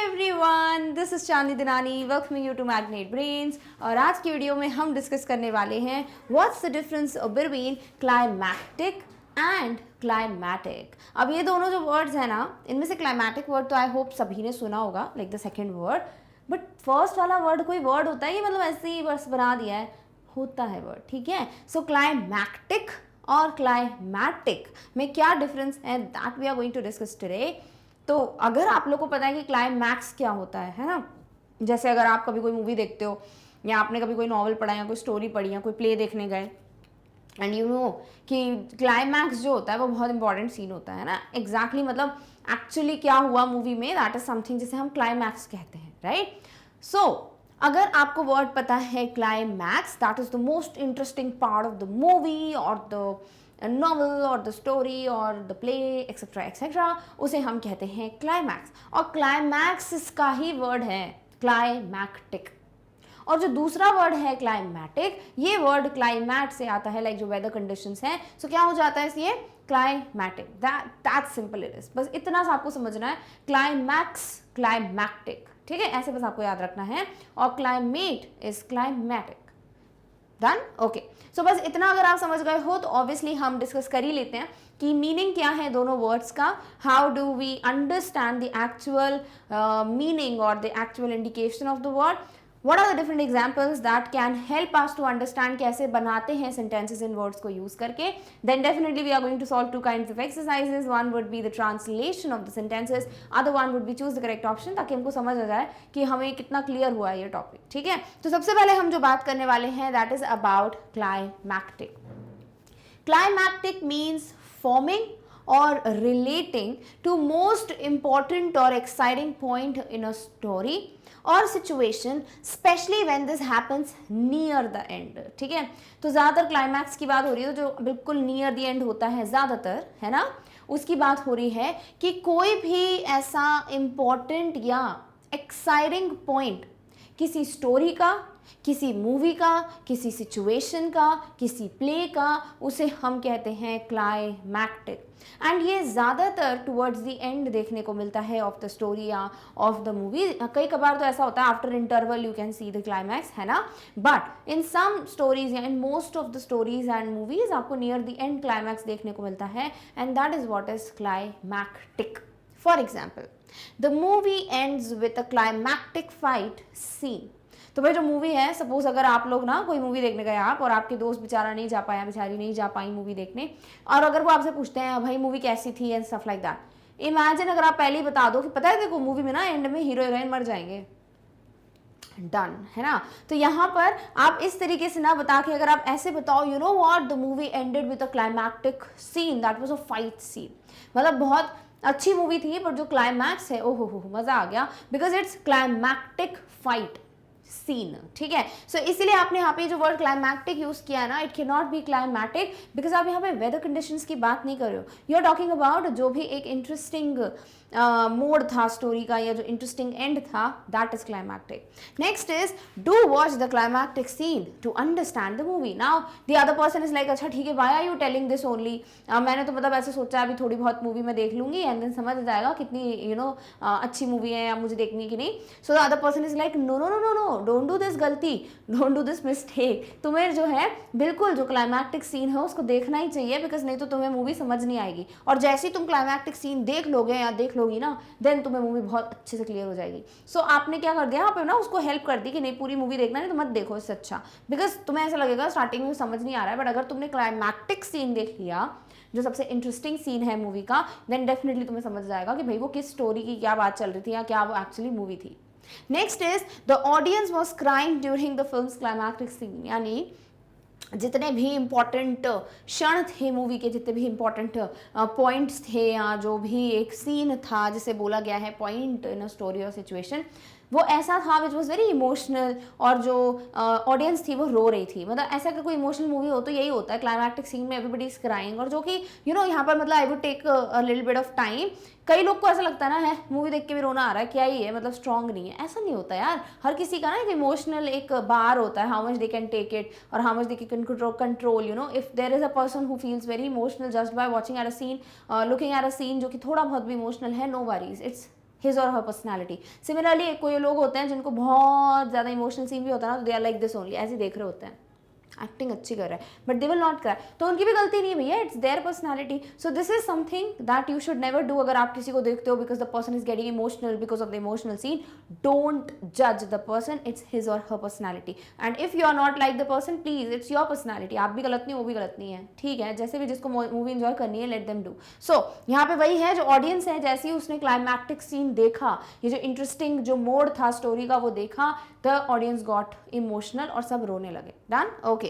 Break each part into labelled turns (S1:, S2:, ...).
S1: Everyone, this is Chandi Dinani, welcoming you to Magnet Brains. और आज की वीडियो में हम डिस्कस करने वाले हैं what's the difference between climactic and climatic. अब ये दोनों जो वर्ड्स हैं ना, इनमें से क्लाइमैटिक वर्ड तो आई होप सभी ने सुना होगा, like the second word. But first वाला वर्ड कोई वर्ड होता है, ये मतलब ऐसे ही बस बना दिया है, होता है वर्ड, ठीक है। सो क्लाइमैक्टिक और क्लाइमैटिक में क्या डिफरेंस है, that we are going to discuss today. तो अगर आप लोग को पता है कि क्लाइमैक्स क्या होता है ना, जैसे अगर आप कभी कोई मूवी देखते हो या आपने कभी कोई नॉवल पढ़ा या कोई स्टोरी पढ़ी या कोई प्ले देखने गए, एंड यू नो कि क्लाइमैक्स जो होता है वो बहुत इंपॉर्टेंट सीन होता है ना, एग्जैक्टली मतलब एक्चुअली क्या हुआ मूवी में, दैट इज समथिंग जिसे हम क्लाइमैक्स कहते हैं, राइट। सो अगर आपको वर्ड पता है climax, that is the most interesting part of the movie और द नॉवल और द स्टोरी और द प्ले एक्सेट्रा एक्सेट्रा, उसे हम कहते हैं क्लाइमैक्स। और क्लाइमैक्स इसका ही वर्ड है क्लाइमैक्टिक। और जो दूसरा वर्ड है क्लाइमैटिक, ये वर्ड क्लाइमैट से आता है, लाइक जो वेदर कंडीशंस हैं। सो क्या हो जाता है इसलिए climatic, that simple it is. बस इतना सा आपको समझना है, क्लाइमैक्स क्लाइमैक्टिक, ठीक है, ऐसे बस आपको याद रखना है। और climate is climatic. Done, okay. So बस इतना अगर आप समझ गए हो तो ऑब्वियसली हम डिस्कस कर ही लेते हैं कि मीनिंग क्या है दोनों वर्ड्स का, how do we understand the actual meaning और the actual indication of the word, what are the different examples that can help us to understand कैसे बनाते हैं sentences in words को use करके। Then definitely we are going to solve two kinds of exercises. One would be the translation of the sentences, other one would be choose the correct option, ताकि हमको समझ आ जाए कि हमें कितना clear हुआ है ये टॉपिक, ठीक है। तो सबसे पहले हम जो बात करने वाले हैं that is about climactic. Climactic means forming or relating to most important or exciting point in a story और situation, specially when this happens near the and, ठीक है। तो ज़्यादातर क्लाइमैक्स की बात हो रही है, जो बिल्कुल नियर द एंड होता है ज़्यादातर, है ना, उसकी बात हो रही है कि कोई भी ऐसा इम्पॉर्टेंट या एक्साइटिंग पॉइंट किसी स्टोरी का, किसी मूवी का, किसी सिचुएशन का, किसी प्ले का, उसे हम कहते हैं क्लाइमैक्टिक। एंड ये ज़्यादातर टुवर्ड्स द एंड देखने को मिलता है ऑफ द स्टोरी या ऑफ द मूवी। कई कबार तो ऐसा होता है after interval you can see the climax, है ना। बट इन सम स्टोरीज या in most of the stories and movies आपको नियर द एंड क्लाइमैक्स देखने को मिलता है, and that is what is climactic. For example, the movie ends with a climactic fight scene. तो भाई जो movie है, सपोज अगर आप लोग ना कोई मूवी देखने गए आप और आपके दोस्त बेचारा नहीं जा पाया, बेचारी नहीं जा पाई मूवी देखने, और अगर वो आपसे पूछते हैं भाई मूवी कैसी थी and stuff like that, imagine अगर आप पहले ही बता दो कि पता है देखो मूवी में ना एंड में हीरो हीरोइन मर जाएंगे, डन, है ना। तो यहाँ पर आप इस तरीके से ना बता के अगर आप ऐसे बताओ, you know what, the movie ended with a climactic scene, that was a fight scene, मतलब बहुत अच्छी मूवी थी पर जो क्लाइमैक्स है, ओहो हो मजा आ गया, because it's climactic fight scene, ठीक है। सो इसीलिए आपने यहाँ पे जो वर्ड क्लाइमैक्टिक यूज किया है ना, it can not be climatic because आप यहाँ पे वेदर कंडीशंस की बात नहीं कर रहे हो, यू आर टॉकिंग अबाउट जो भी एक इंटरेस्टिंग मोड था स्टोरी का या जो इंटरेस्टिंग एंड था, that is climactic. Next is do watch the climactic scene to understand the movie. Now the other person is like, अच्छा ठीक है, why are you telling this only, मैंने तो मतलब ऐसे सोचा अभी थोड़ी बहुत मूवी में देख लूंगी एंड देन समझ जाएगा कितनी यू नो अच्छी मूवी है या मुझे देखनी कि नहीं। So the other person is like, no no no no no, don't do this गलती, डोंट डू दिस मिस्टेक, तुम्हें जो है बिल्कुल जो क्लाइमैक्टिक सीन है उसको देखना ही चाहिए, बिकॉज नहीं तो तुम्हें मूवी समझ नहीं आएगी। और जैसे ही तुम क्लाइमैक्टिक सीन देख लोगे या देख लोगी ना, देन तुम्हें मूवी बहुत अच्छे से क्लियर हो जाएगी। सो आपने क्या कर दिया यहाँ पे ना, उसको हेल्प कर दी कि नहीं पूरी मूवी देखना, नहीं तो मत देखो इससे अच्छा, बिकॉज तुम्हें ऐसा लगेगा स्टार्टिंग में समझ नहीं आ रहा है, बट अगर तुमने क्लाइमैक्टिक सीन देख लिया जो सबसे इंटरेस्टिंग सीन है मूवी का, देन डेफिनेटली तुम्हें समझ जाएगा कि भाई वो किस स्टोरी की क्या बात चल रही थी या क्या वो एक्चुअली मूवी थी। Next is the audience was crying during the film climactic scene, यानी जितने भी इम्पॉर्टेंट क्षण थे मूवी के, जितने भी इम्पॉर्टेंट पॉइंट्स थे या जो भी एक सीन था जिसे बोला गया है पॉइंट इन अ स्टोरी और सिचुएशन, वो ऐसा था विच वॉज वेरी इमोशनल, और जो ऑडियंस थी वो रो रही थी। मतलब ऐसा अगर कोई इमोशनल मूवी हो तो यही होता है, क्लाइमैक्टिक सीन में एवरीबडी इज क्राइंग, और जो कि यू नो यहाँ पर मतलब I would take a little bit of time. कई लोग को ऐसा लगता है ना, है मूवी देख के भी रोना आ रहा है, क्या ही है, मतलब स्ट्रॉन्ग नहीं है, ऐसा नहीं होता यार। हर किसी का ना एक इमोशनल एक बार होता है, how much they can take it और how much they can control, you know. If there is a person who feels very emotional just by watching at a scene, looking at a scene जो कि थोड़ा बहुत भी emotional है, no worries, it's his or her personality. Similarly कोई लोग होते हैं जिनको बहुत ज़्यादा इमोशनल सीन भी होता है ना, तो they are like this only, ऐसे देख रहे होते हैं, एक्टिंग अच्छी कर रहा है but they will not cry, तो उनकी भी गलती नहीं है भैया, it's their personality. So this is something that you should never do. अगर आप किसी को देखते हो because the person is getting emotional because of the emotional scene, don't जज the person, it's his or her personality. And if you are not like the person, please it's your personality, आप भी गलत नहीं, वो भी गलत नहीं है, ठीक है, जैसे भी जिसको मूवी इंजॉय करनी है लेट देम डू। सो यहाँ पे वही है, जो ऑडियंस है जैसे ही उसने क्लाइमैक्टिक सीन देखा, ये जो इंटरेस्टिंग जो मोड था स्टोरी का वो देखा, द ऑडियंस गॉट इमोशनल और सब रोने लगे। Done, okay.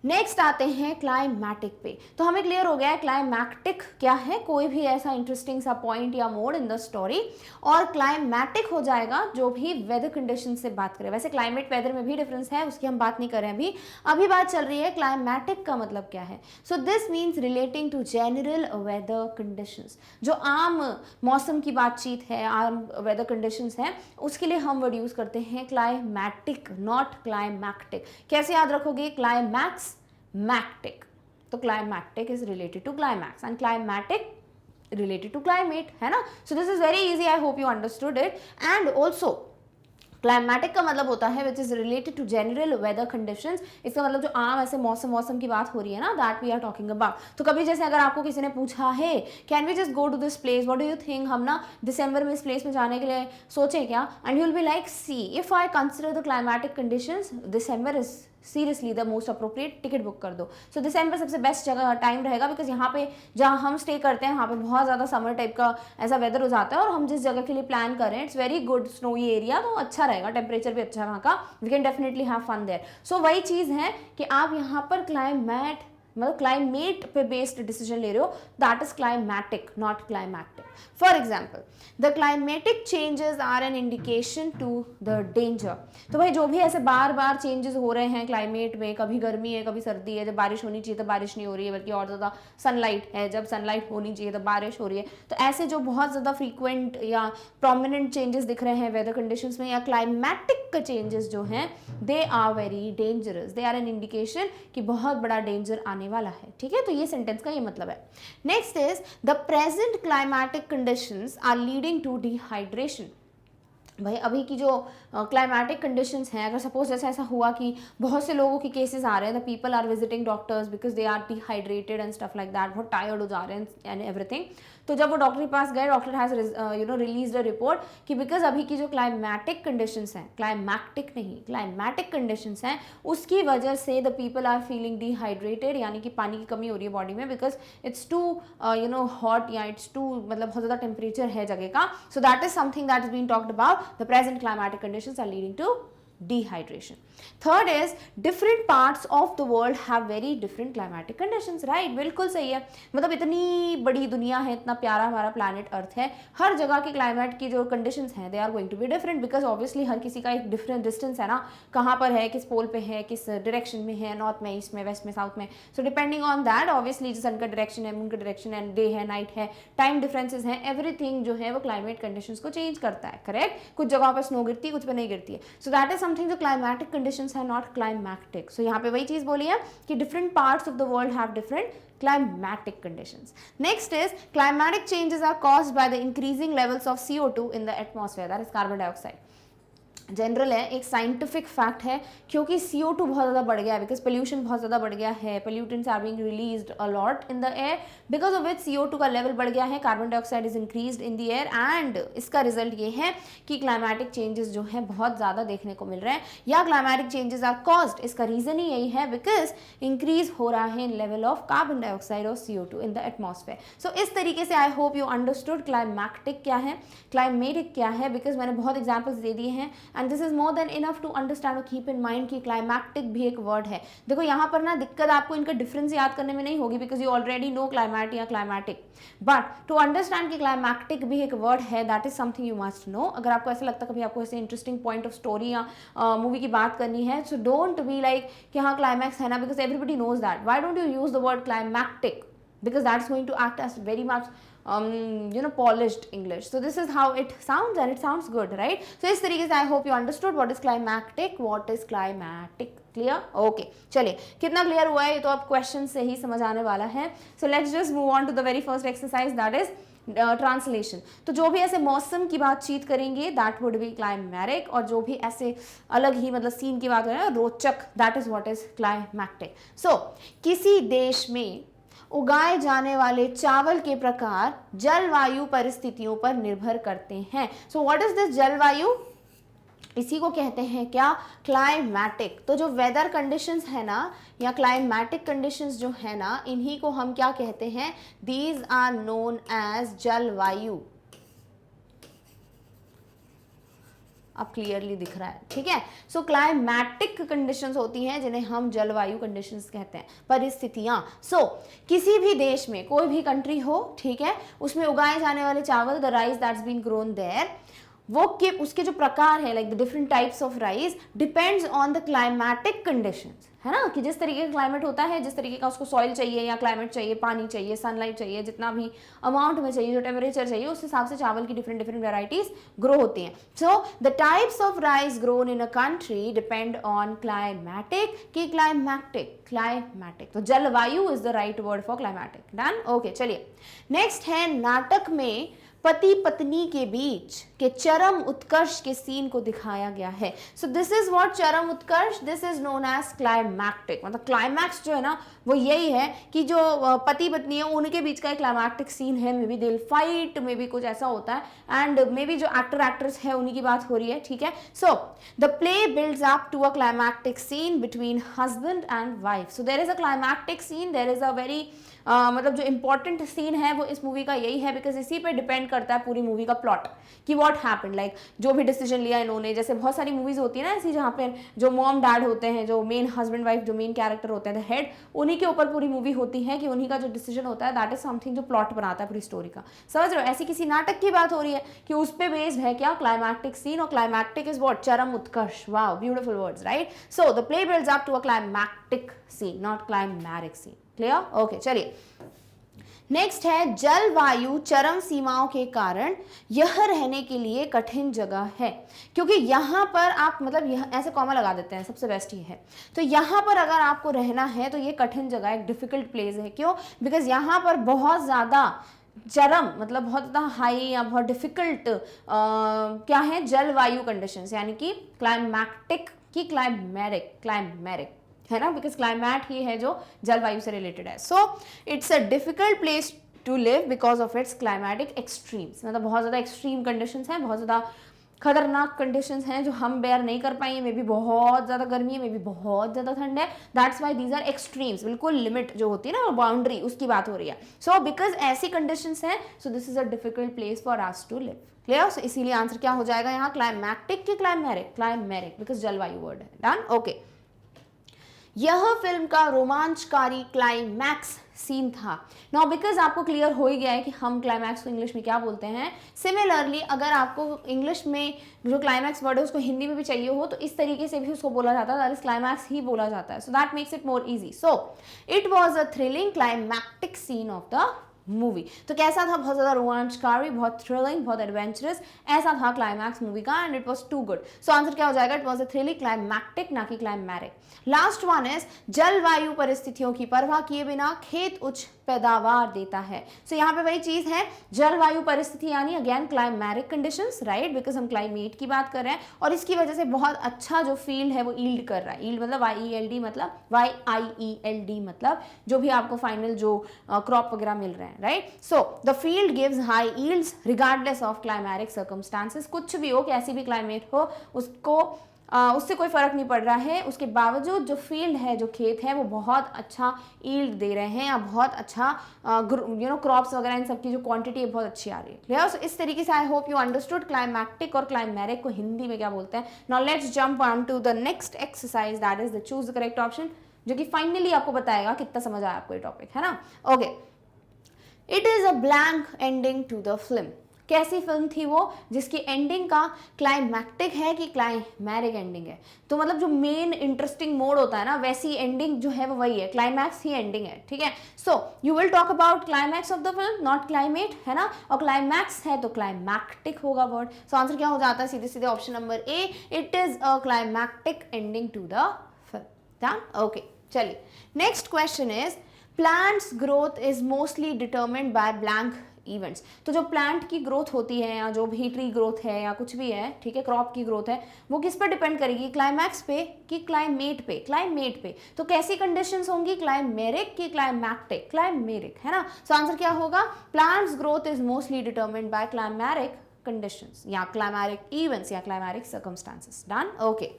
S1: नेक्स्ट आते हैं क्लाइमैटिक पे। तो हमें क्लियर हो गया है क्लाइमैटिक क्या है, कोई भी ऐसा इंटरेस्टिंग सा पॉइंट या मोड इन द स्टोरी, और क्लाइमैटिक हो जाएगा जो भी वेदर कंडीशन से बात करें। वैसे क्लाइमेट वेदर में भी डिफरेंस है, उसकी हम बात नहीं कर रहे हैं अभी बात चल रही है क्लाइमैटिक का मतलब क्या है। So this means relating to general weather conditions, जो आम मौसम की बातचीत है, आम वेदर कंडीशंस हैं, उसके लिए हम वर्ड यूज करते हैं क्लाइमैटिक, नॉट क्लाइमैक्टिक। कैसे याद रखोगे, क्लाइमैक्स मैक्टिक, तो climactic is related to climax and climatic related to climate, है ना। So this is very easy, I hope you understood it. And also climatic का मतलब होता है which is related to general weather conditions. इसका मतलब जो आम ऐसे मौसम की बात हो रही है ना, that we are talking about. तो कभी जैसे अगर आपको किसी ने पूछा है can we just go to this place, what do you think, हम ना दिसंबर में इस प्लेस में जाने के लिए सोचें क्या, and you will be like see if I consider the climatic conditions, December is seriously the most appropriate, ticket book कर दो। सो दिसंबर सबसे बेस्ट जगह टाइम रहेगा, बिकॉज यहाँ पे जहाँ हम स्टे करते हैं वहाँ पे बहुत ज़्यादा समर टाइप का ऐसा वेदर हो जाता है, और हम जिस जगह के लिए प्लान कर रहे हैं it's very good snowy area, तो अच्छा रहेगा, टेम्परेचर भी अच्छा है वहाँ का, we can definitely have fun there. So वही चीज़ है कि आप यहाँ पर क्लाइमेट मतलब क्लाइमेट पे बेस्ड डिसीजन ले रहे हो, that is climatic not climactic. For example the climatic changes are an indication to the danger. तो भाई जो भी ऐसे बार बार चेंजेस हो रहे हैं क्लाइमेट में, कभी गर्मी है कभी सर्दी है, जब बारिश होनी चाहिए तो बारिश नहीं हो रही है, बल्कि और ज़्यादा सनलाइट है, जब सनलाइट होनी चाहिए तो बारिश हो रही है, तो ऐसे जो बहुत ज़्यादा फ्रीक्वेंट या प्रोमिनेंट चेंजेस दिख रहे हैं वेदर कंडीशंस में, या क्लाइमैटिक चेंजेस जो हैं, they are very dangerous, they are an indication कि बहुत बड़ा डेंजर आने वाला है, ठीक है। तो ये सेंटेंस का ये मतलब है। Next is the present climatic conditions are leading to dehydration. भाई अभी की जो क्लाइमैटिक कंडीशंस हैं, अगर सपोज जैसे ऐसा हुआ कि बहुत से लोगों के केसेस आ रहे हैं, the people are visiting doctors because they are dehydrated and stuff like that, बहुत टायर्ड हो जा रहे हैं एंड एवरीथिंग, तो जब वो डॉक्टर के पास गए, doctor has release a report कि बिकॉज अभी की जो क्लाइमैटिक कंडीशंस हैं, क्लाइमैक्टिक नहीं क्लाइमैटिक कंडीशंस हैं, उसकी वजह से the people are feeling dehydrated, यानी कि पानी की कमी हो रही है बॉडी में, बिकॉज इट्स टू हॉट या इट्स टू मतलब बहुत ज़्यादा टेम्परेचर है जगह का। So that is something that is being talked about, the present climatic conditions are leading to dehydration. Third is different parts of the world have very different climatic conditions, right? बिल्कुल सही है, मतलब इतनी बड़ी दुनिया है, इतना प्यारा हमारा प्लैनेट अर्थ है, हर जगह के क्लाइमेट की जो कंडीशंस हैं they are going to be different, because obviously हर किसी का एक डिफरेंट डिस्टेंस है ना, कहाँ पर है, किस पोल पे है, किस डायरेक्शन में है, नॉर्थ में, ईस्ट में, वेस्ट में, साउथ में। So depending on that obviously sun का डायरेक्शन है, मून का डायरेक्शन है, डे है, नाइट है, टाइम डिफरेंसेस हैं, एवरीथिंग जो है वो क्लाइमेट कंडीशंस को चेंज करता है, करेक्ट। कुछ जगहों पर स्नो गिरती है, कुछ पे नहीं गिरती है। सो दैट इज समथिंग जो क्लाइमैटिक कंडीशंस है, नॉट क्लाइमैक्टिक। सो यहाँ पे वही चीज बोली है कि different parts of the world have different climatic conditions. Next is climatic changes are caused by the increasing levels of CO2 in the atmosphere, that is carbon dioxide. General है, एक scientific fact है, क्योंकि CO2 बहुत ज़्यादा बढ़ गया है, because pollution बहुत ज़्यादा बढ़ गया है, pollutants are being released a lot in the air, because of which CO2 का लेवल बढ़ गया है, carbon dioxide is increased in the air, and इसका रिजल्ट ये है कि क्लाइमैटिक चेंजेस जो हैं बहुत ज़्यादा देखने को मिल रहे हैं, या क्लाइमैटिक चेंजेस आर कॉज्ड, इसका रीज़न ही यही है बिकॉज इंक्रीज हो रहा है in level of carbon dioxide और CO2 इन द एटमॉस्फेयर। सो इस तरीके से I hope you understood climatic क्या है, क्लाइमेटिक क्या है, बिकॉज मैंने बहुत एग्जाम्पल्स दे दिए हैं, and this is more than enough to understand और कीप इन माइंड कि क्लाइमैटिक भी एक वर्ड है। देखो यहाँ पर ना दिक्कत आपको इनका डिफरेंस याद करने में नहीं होगी, because you already know climate या क्लाइमैटिक, बट टू अंडरस्टैंड कि क्लाइमैटिक भी एक वर्ड है, that is something you must know. अगर आपको ऐसा लगता है कभी आपको ऐसे इंटरेस्टिंग पॉइंट ऑफ स्टोरी या मूवी की बात करनी है, सो डोंट बी लाइक कि हाँ क्लाइमैक्स है ना, because everybody knows that, why don't you use the word climatic, because that's going to act as very much polished English. So this is how it sounds, and it sounds good, right? So इस तरीके से I hope you understood what is climactic, what is climatic. Clear? Okay. चलिए, कितना clear हुआ है ये तो अब क्वेश्चन से ही समझ आने वाला है. So let's just move on to the very first exercise, that is translation. तो जो भी ऐसे मौसम की बातचीत करेंगे दैट वुड बी क्लाइमेरिक, और जो भी ऐसे अलग ही मतलब सीन की बात करें रोचक, that is what is climactic. So किसी देश में उगाए जाने वाले चावल के प्रकार जलवायु परिस्थितियों पर निर्भर करते हैं। सो व्हाट इज दिस जलवायु? इसी को कहते हैं क्या? क्लाइमैटिक। तो जो वेदर कंडीशंस है ना, या क्लाइमैटिक कंडीशंस जो है ना, इन्हीं को हम क्या कहते हैं? दीज आर नोन एज जलवायु। अब क्लियरली दिख रहा है, ठीक है। सो क्लाइमैटिक कंडीशंस होती हैं जिन्हें हम जलवायु कंडीशंस कहते हैं, परिस्थितियां। सो किसी भी देश में, कोई भी कंट्री हो, ठीक है, उसमें उगाए जाने वाले चावल, the rice that's been grown there, वो के उसके जो प्रकार है, like the different types of rice, depends on the climatic conditions, है ना, कि जिस तरीके का क्लाइमेट होता है, जिस तरीके का उसको सॉइल चाहिए या क्लाइमेट चाहिए, पानी चाहिए, सनलाइट चाहिए, जितना भी अमाउंट में चाहिए, जो टेम्परेचर चाहिए, उस हिसाब से चावल की डिफरेंट डिफरेंट वेराइटीज ग्रो होती हैं। So the types of rice grown in a country depend on climatic की क्लाइमैटिक। क्लाइमैटिक, तो जलवायु is the right word for climatic. Done, okay. चलिए नेक्स्ट है, नाटक में पति पत्नी के बीच के चरम उत्कर्ष के सीन को दिखाया गया है। सो दिस इज व्हाट चरम उत्कर्ष, this is known as climactic. मतलब क्लाइमैक्स जो है ना वो यही है कि जो पति पत्नी है उनके बीच का एक क्लाइमैक्टिक सीन है, मे बी दिल फाइट, मे बी कुछ ऐसा होता है, एंड मे बी जो एक्टर एक्ट्रेस है उन्हीं की बात हो रही है, ठीक है। So the play builds up to a climactic scene between husband and wife. So there is a climactic scene, there is a very मतलब जो इंपॉर्टेंट सीन है वो इस मूवी का यही है, बिकॉज इसी पे डिपेंड करता है पूरी मूवी का प्लॉट कि व्हाट हैपेंड, लाइक जो भी डिसीजन लिया इन्होंने। जैसे बहुत सारी मूवीज होती है ना ऐसी जहाँ पे जो मॉम डैड होते हैं, जो मेन हस्बैंड वाइफ, जो मेन कैरेक्टर होते हैं द हेड, उन्हीं के ऊपर पूरी मूवी होती है कि उन्हीं का जो डिसीजन होता है दैट इज समथिंग जो प्लॉट बनाता है पूरी स्टोरी का। समझ रहे हो? ऐसी किसी नाटक की बात हो रही है कि उस पे बेस्ड है क्या? Climactic scene. और क्लाइमैक्टिक इज व्हाट? चरम उत्कर्ष। Wow, beautiful words, right. So the play builds up to a climactic scene, not climatic scene. Clear? Okay, चलिए नेक्स्ट है, जलवायु चरम सीमाओं के कारण यह रहने के लिए कठिन जगह है। क्योंकि यहाँ पर आप मतलब यह ऐसे कॉमा लगा देते हैं, सबसे बेस्ट ये है। तो यहाँ पर अगर आपको रहना है तो ये कठिन जगह, एक डिफिकल्ट प्लेस है। क्यों? बिकॉज यहाँ पर बहुत ज़्यादा चरम मतलब बहुत ज़्यादा हाई या बहुत डिफिकल्ट क्या है? जलवायु कंडीशंस, यानी कि क्लाइमैक्टिक की क्लाइमैरिक है ना, बिकॉज क्लाइमेट ही है जो जलवायु से रिलेटेड है। So it's a difficult place to live because of its climatic extremes. मतलब बहुत ज़्यादा एक्सट्रीम कंडीशंस हैं, बहुत ज़्यादा खतरनाक कंडीशंस हैं जो हम बेयर नहीं कर पाएंगे। मे बी बहुत ज़्यादा गर्मी है, मे बी बहुत ज़्यादा ठंड है, that's why these are extremes. बिल्कुल लिमिट जो होती है ना, बाउंड्री, उसकी बात हो रही है। सो बिकॉज ऐसी कंडीशंस हैं, so this is a difficult place for us to live. Clear? So इसीलिए आंसर क्या हो जाएगा यहाँ? क्लाइमैक्टिक की क्लाइमेरिक, बिकॉज जलवायु वर्ड है। Done, okay. यह फिल्म का रोमांचकारी क्लाइमैक्स सीन था। नाउ बिकॉज आपको क्लियर हो ही गया है कि हम क्लाइमैक्स को इंग्लिश में क्या बोलते हैं। सिमिलरली अगर आपको इंग्लिश में जो क्लाइमैक्स वर्ड है उसको हिंदी में भी चाहिए हो तो इस तरीके से भी उसको बोला जाता है, दैट इज क्लाइमैक्स ही बोला जाता है। So that makes it more easy. So it was a thrilling climactic scene of the movie. तो कैसा था? बहुत ज़्यादा रोमांचकारी, बहुत थ्रिलिंग, बहुत एडवेंचरस, ऐसा था क्लाइमैक्स मूवी का, and it was too good. So answer क्या हो जाएगा? It was a thrilling climactic, ना कि क्लाइमैरिक। लास्ट वन इज, जलवायु परिस्थितियों की परवाह किए बिना खेत उच्च पैदावार देता है। सो यहाँ पे वही चीज है, जलवायु परिस्थिति यानी अगेन क्लाइमैरिक कंडीशंस, राइट, बिकॉज हम क्लाइमेट की बात कर रहे हैं, और इसकी वजह से बहुत अच्छा जो फील्ड है वो ईल्ड कर रहा है। ईल्ड मतलब YELD मतलब YIELD मतलब जो भी आपको फाइनल जो क्रॉप वगैरह मिल रहे हैं, right. So the field gives high yields regardless of climatic circumstances. कुछ भी हो, कैसी भी क्लाइमेट हो, उसको उससे कोई फर्क नहीं पड़ रहा है, उसके बावजूद जो फील्ड है, जो खेत है, वो बहुत अच्छा ईल्ड दे रहे हैं, या बहुत अच्छा क्रॉप्स वगैरह इन सब की जो क्वांटिटी है बहुत अच्छी आ रही है। क्लियर? सो इस तरीके से I hope you understood climactic और क्लाइमैरिक को हिंदी में क्या बोलते हैं। Now let's jump on to the next exercise, that is the choose the correct option, जो कि फाइनली आपको बताएगा कितना समझ आया आपको ये टॉपिक, है ना। Okay, it is a blank ending to the film. कैसी फिल्म थी वो जिसकी एंडिंग का क्लाइमैक्टिक है कि क्लाइमैरिक एंडिंग है? तो मतलब जो मेन इंटरेस्टिंग मोड होता है ना, वैसी एंडिंग जो है वो वही है, क्लाइमैक्स ही एंडिंग है, ठीक है। So you will talk about climax of the film, not climate, है ना, और क्लाइमैक्स है तो क्लाइमैक्टिक होगा वर्ड। सो आंसर क्या हो जाता है? सीधे सीधे option number A, it is a climactic ending to the film. Done, okay. चलिए next question is, plants growth is mostly determined by blank events. तो जो प्लांट की ग्रोथ होती है या जो भी ट्री ग्रोथ है या कुछ भी है, ठीक है, क्रॉप की ग्रोथ है, वो किस पर डिपेंड करेगी, क्लाइमैक्स पे कि क्लाइमेट पे, क्लाइमेट पे। तो कैसी कंडीशंस होंगी, क्लाइमेरिक की क्लाइमैक्टिक, क्लाइमेरिक, है ना। सो आंसर क्या होगा, plants growth is mostly determined by climatic conditions या climatic events या climatic circumstances. Done? Okay.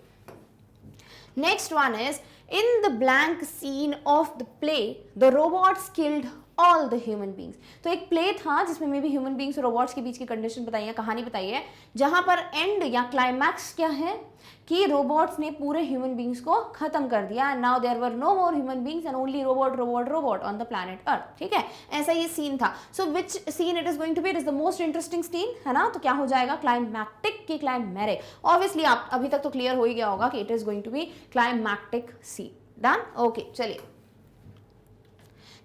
S1: Next one is, in the blank scene of the play, the robots killed all the human beings. तो एक play था जिसमें may be human beings और robots के बीच की condition बताई है, कहानी बताई है, जहां पर एंड या क्लाइमैक्स क्या है कि रोबोट्स ने पूरे ह्यूमन बींग्स को खत्म कर दिया, and now there were no more human beings and only robot robot robot on the planet earth, ठीक है, ऐसा ये सीन था। So which scene it is going to be, it is the most interesting scene, है ना। तो क्या हो जाएगा, क्लाइमैक्टिक की क्लाइमेरिक। ऑब्वियसली आप अभी तक तो क्लियर हो ही गया होगा कि it is going to be climactic scene. Done? Okay, चलिए।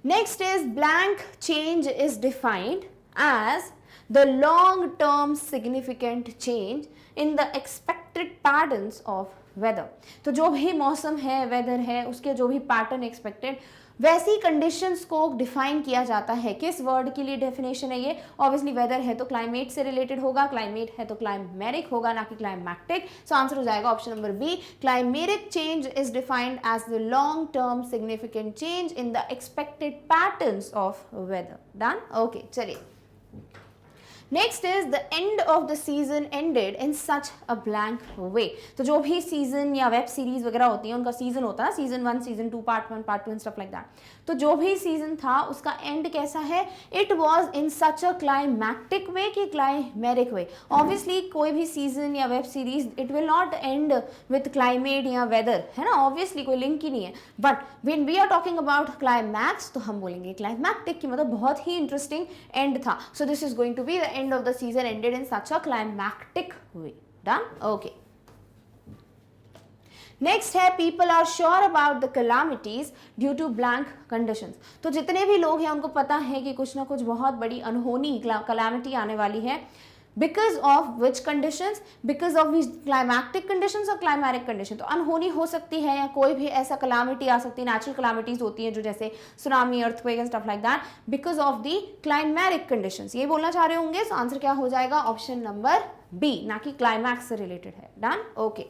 S1: Next is, blank change is defined as the long-term significant change in the expected patterns of weather. तो जो भी मौसम है, वेदर है, उसके जो भी पैटर्न एक्सपेक्टेड, वैसी कंडीशंस को डिफाइन किया जाता है। किस वर्ड के लिए डेफिनेशन है ये, ऑब्वियसली वेदर है तो क्लाइमेट से रिलेटेड होगा, क्लाइमेट है तो क्लाइमेरिक होगा, ना कि क्लाइमैक्टिक। सो आंसर हो जाएगा option number B, climatic change is defined as the long term significant change in the expected patterns of weather. Done? Okay, चलिए। Next is, the end of the season ended in such a blank way. तो जो भी season या web series वगैरह होती है उनका season होता है, season 1, season 2, part 1, part 2 and stuff like that. तो जो भी सीजन था उसका एंड कैसा है, it was in such a climactic way कि क्लाइमेरिक वे। ऑब्वियसली कोई भी सीजन या web series it will not end with climate या वेदर, है ना, ऑब्वियसली कोई लिंक ही नहीं है। But when we are talking about climax तो हम बोलेंगे क्लाइमैक्टिक की मतलब बहुत ही इंटरेस्टिंग एंड था। So this is going to be the end of the season ended in such a climactic way. Done? Okay. Next है, people are sure about the calamities due to blank conditions. तो जितने भी लोग हैं उनको पता है कि कुछ ना कुछ बहुत बड़ी अनहोनी कैलामिटी आने वाली है। Because of which conditions, because of climactic conditions और क्लाइमेरिक कंडीशन। तो अनहोनी हो सकती है या कोई भी ऐसा कैलामिटी आ सकती है, नेचुरल कैलामिटीज होती हैं जो जैसे tsunami, earthquake and stuff like that, because of the climatic conditions. ये बोलना चाह रहे होंगे। सो आंसर क्या हो जाएगा, ऑप्शन नंबर बी, ना कि क्लाइमैक्स से रिलेटेड है। Done? Okay.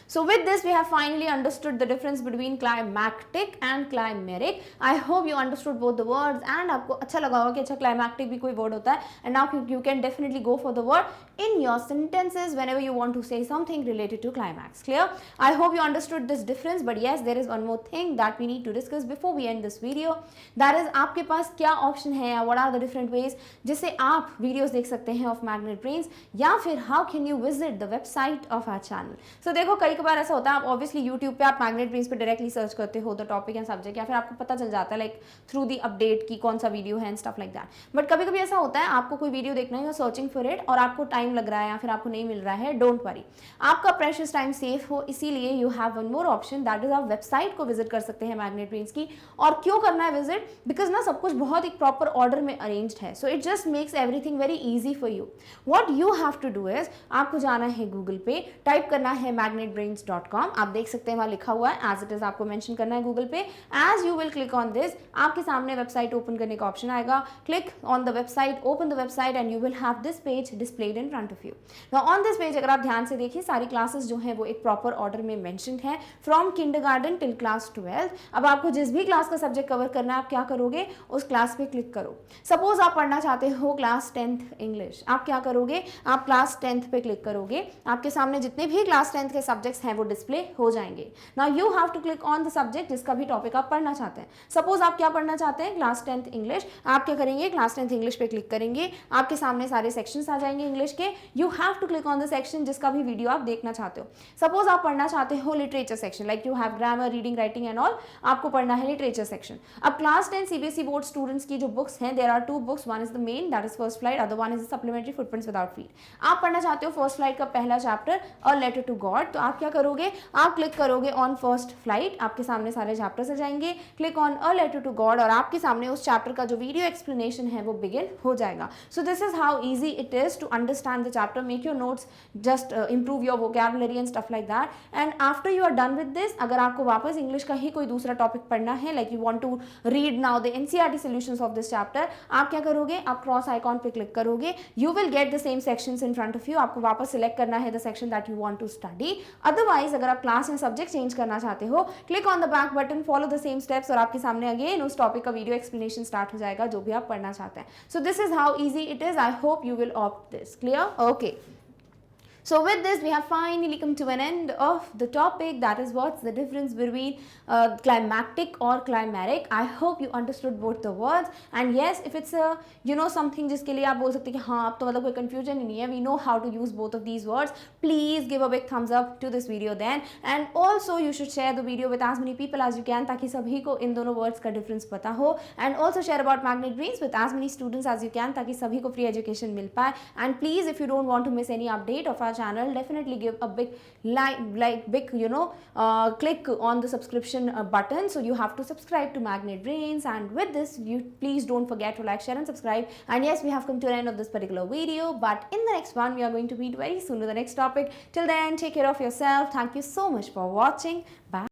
S1: So with this we have finally understood the difference between climactic and climeric. I hope you understood both the words and आपको अच्छा लगा होगा कि अच्छा climactic भी कोई word होता है, and now you can definitely go for the word in your sentences whenever you want to say something related to climax. Clear? I hope you understood this difference, but yes, there is one more thing that we need to discuss before we end this video. That is, आपके पास क्या option है या what are the different ways जिससे आप videos देख सकते हैं of Magnet Brains, या फिर how can you visit the website of our channel. So देखो, कई बार ऐसा होता है आप ऑब्वियसली यूट्यूब पे आप मैग्नेट ब्रेन्स पे डायरेक्टली सर्च करते हो द टॉपिक एंड सब्जेक्ट, या फिर आपको पता चल जाता है लाइक थ्रू दी अपडेट की कौन सा वीडियो है and stuff like that. But कभी कभी ऐसा होता है आपको कोई वीडियो देखना है, सर्चिंग फॉर इट, और आपको टाइम लग रहा है या फिर आपको नहीं मिल रहा है। डोंट वरी, आपका प्रेशियस टाइम सेफ हो इसीलिए you have one more option, that is आप वेबसाइट को विजिट कर सकते हैं मैग्नेट ब्रेन्स की। और क्यों करना है विजिट, बिकॉज ना सब कुछ बहुत एक प्रॉपर ऑर्डर में अरेंज्ड है। So it just makes everything very easy for you. What you have to do is, आपको जाना है गूगल पे, टाइप करना है magnetbrains.com। आप देख सकते हैं वहां लिखा हुआ है एज इट इज, आपको मेंशन करना है गूगल पे। As you will click on this, आपके सामने वेबसाइट ओपन करने का ऑप्शन आएगा। Click on the website, open the website and you will have this page displayed in front of you. Now on this page अगर आप ध्यान से देखिए, सारी क्लासेस जो है वो एक प्रॉपर ऑर्डर में मेंशन्ड है, फ्रॉम किंडरगार्टन टिल क्लास 12। अब आपको जिस भी क्लास का सब्जेक्ट कवर करना है आप क्या करोगे, उस क्लास पे क्लिक करो। सपोज आप पढ़ना चाहते हो क्लास 10th इंग्लिश, आप क्या करोगे, आप क्लास 10th पे क्लिक करोगे। आपके सामने जितने भी क्लास 10th के सब्जेक्ट्स हैं वो डिस्प्ले हो जाएंगे। Now you have to click on the subject जिसका भी टॉपिक आप पढ़ना चाहते हैं। सपोज आप क्या पढ़ना चाहते हैं, क्लास 10th इंग्लिश, आप क्या करेंगे, क्लास 10th इंग्लिश पे क्लिक करेंगे। आपके सामने सारे सेक्शंस आ जाएंगे इंग्लिश के। You have to click on the section जिसका भी वीडियो आप देखना चाहते हो। सपोज आप पढ़ना चाहते हो literature section, like you have grammar, reading, writing and all, आपको पढ़ना है लिटरेचर सेक्शन। अब क्लास 10 सीबीएसई बोर्ड स्टूडेंट्स की जो बुक्स हैं, there are 2 books, one is the main that is first flight, other one is the supplementary footprints without feed. आप पढ़ना चाहते हो फर्स्ट फ्लाइट का पहला chapter, a letter to God, तो आप क्या करोगे, आप क्लिक करोगे ऑन फर्स्ट फ्लाइट, आपके सामने सारे चैप्टर्स आ जाएंगे, click on a letter to God और आपके सामने उस चैप्टर का जो वीडियो एक्सप्लेनेशन है वो बिगिन हो जाएगा. So this is how easy it is to understand the chapter, make your notes, just improve your vocabulary and stuff like that. And after you are done with this, अगर आपको वापस English का ही कोई दूसरा topic पढ़ना है, like you want to read now the NCERT solutions of this chapter, आप क्या करोगे, आप क्रॉस आइकॉन पे क्लिक करोगे, you will get the same sections in front of you. आपको वापस सिलेक्ट करना है the section that you want to study. Otherwise अगर आप क्लास या सब्जेक्ट चेंज करना चाहते हो, click on the back button, follow the same steps और आपके सामने अगेन उस टॉपिक का वीडियो एक्सप्लेनेशन स्टार्ट हो जाएगा जो भी आप पढ़ना चाहते हैं. So this is how easy it is. I hope you will opt this. Clear? Okay. So with this, we have finally come to an end of the topic, that is what's the difference between climactic or climatic. I hope you understood both the words. And yes, if it's a something जिसके लिए आप बोल सकते हैं कि हाँ अब तो मतलब कोई confusion ही नहीं है, we know how to use both of these words, please give a big thumbs up to this video then. And also you should share the video with as many people as you can ताकि सभी को इन दोनों words का difference पता हो. And also share about Magnet Brains with as many students as you can ताकि सभी को free education मिल पाए. And please, if you don't want to miss any update of our channel, definitely give a big click on the subscription button. So you have to subscribe to Magnet Brains, and with this you please don't forget to like, share and subscribe. And yes, we have come to the end of this particular video, but in the next one we are going to meet very soon with the next topic. Till then, take care of yourself. Thank you so much for watching. Bye.